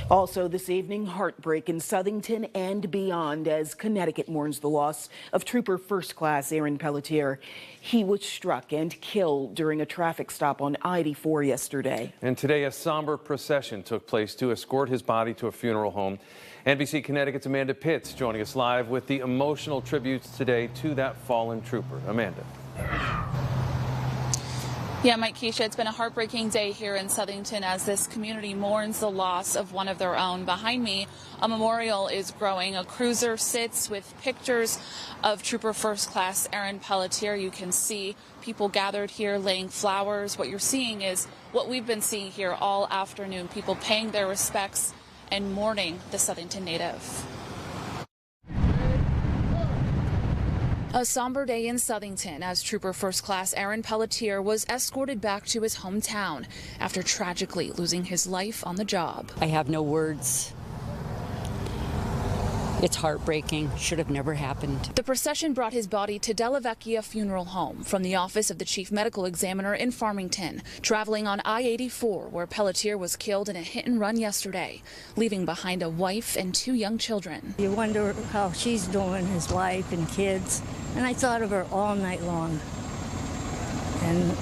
Also this evening, heartbreak in Southington and beyond as Connecticut mourns the loss of Trooper First Class Aaron Pelletier. He was struck and killed during a traffic stop on I-84 yesterday. And today a somber procession took place to escort his body to a funeral home. NBC Connecticut's Amanda Pitts joining us live with the emotional tributes today to that fallen trooper. Amanda. Yeah, Mike, Keisha, it's been a heartbreaking day here in Southington as this community mourns the loss of one of their own. Behind me, a memorial is growing. A cruiser sits with pictures of Trooper First Class Aaron Pelletier. You can see people gathered here laying flowers. What you're seeing is what we've been seeing here all afternoon, people paying their respects and mourning the Southington native. A somber day in Southington as Trooper First Class Aaron Pelletier was escorted back to his hometown after tragically losing his life on the job. I have no words. It's heartbreaking. Should have never happened. The procession brought his body to Della Vecchia Funeral Home from the office of the chief medical examiner in Farmington, traveling on I-84 where Pelletier was killed in a hit and run yesterday, leaving behind a wife and 2 young children. You wonder how she's doing, his wife and kids, and I thought of her all night long. And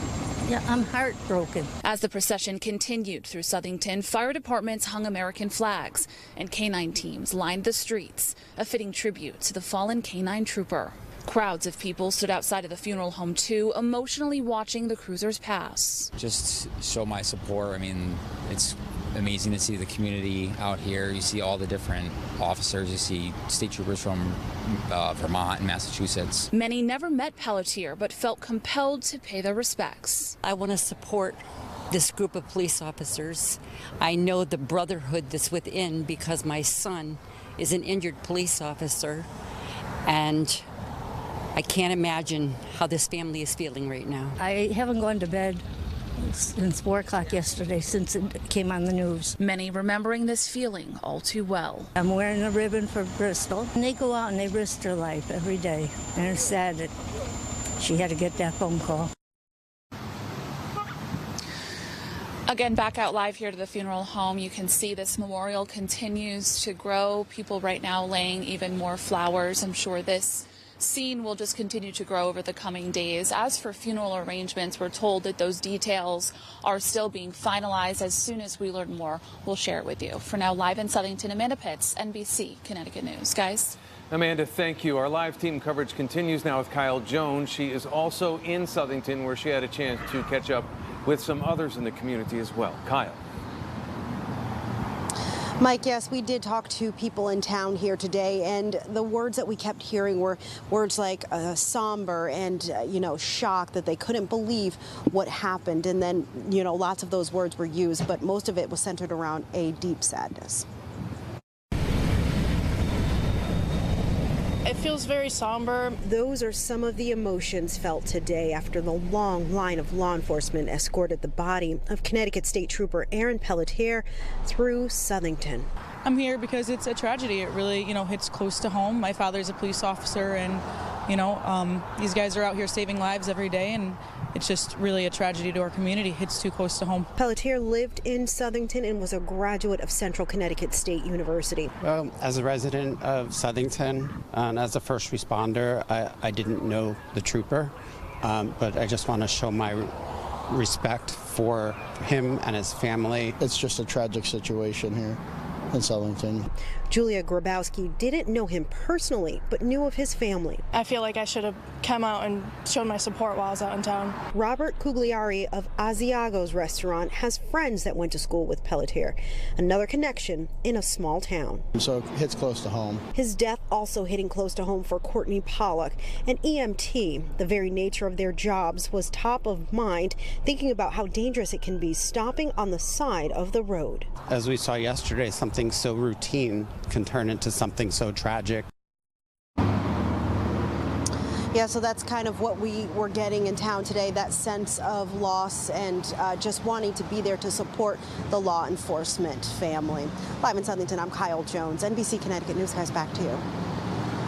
yeah, I'm heartbroken. As the procession continued through Southington, fire departments hung American flags and canine teams lined the streets, a fitting tribute to the fallen canine trooper. Crowds of people stood outside of the funeral home too, emotionally watching the cruisers pass. Just show my support. I mean, it's amazing to see the community out here. You see all the different officers. You see state troopers from Vermont and Massachusetts. Many never met Pelletier but felt compelled to pay their respects. I want to support this group of police officers. I know the brotherhood that's within because my son is an injured police officer, and I can't imagine how this family is feeling right now. I haven't gone to bed since 4 o'clock yesterday, since it came on the news. Many remembering this feeling all too well. I'm wearing a ribbon for Bristol, and they go out and they risk their life every day. And it's sad that she had to get that phone call. Again, back out live here to the funeral home, you can see this memorial continues to grow. People right now laying even more flowers. I'm sure this scene will just continue to grow over the coming days. As for funeral arrangements, we're told that those details are still being finalized. As soon as we learn more, we'll share it with you. For now, live in Southington, Amanda Pitts, NBC Connecticut News. Guys. Amanda, thank you. Our live team coverage continues now with Kyle Jones. She is also in Southington, where she had a chance to catch up with some others in the community as well. Kyle. Mike, yes, we did talk to people in town here today, and the words that we kept hearing were words like somber and, shock, that they couldn't believe what happened. And then, lots of those words were used, but most of it was centered around a deep sadness. It feels very somber. Those are some of the emotions felt today after the long line of law enforcement escorted the body of Connecticut State Trooper Aaron Pelletier through Southington. I'm here because it's a tragedy. It really, hits close to home. My father's a police officer, and, these guys are out here saving lives every day, and it's just really a tragedy to our community. It hits too close to home. Pelletier lived in Southington and was a graduate of Central Connecticut State University. Well, as a resident of Southington and as a first responder, I didn't know the trooper, but I just want to show my respect for him and his family. It's just a tragic situation here in Southington. Julia Grabowski didn't know him personally, but knew of his family. I feel like I should have come out and shown my support while I was out in town. Robert Cugliari of Asiago's restaurant has friends that went to school with Pelletier, another connection in a small town. So it hits close to home. His death also hitting close to home for Courtney Pollock, an EMT. The very nature of their jobs was top of mind, thinking about how dangerous it can be stopping on the side of the road. As we saw yesterday, something so routine can turn into something so tragic. Yeah, so that's kind of what we were getting in town today, that sense of loss and just wanting to be there to support the law enforcement family. Live in Southington, I'm Kyle Jones, NBC Connecticut News. Guys, back to you.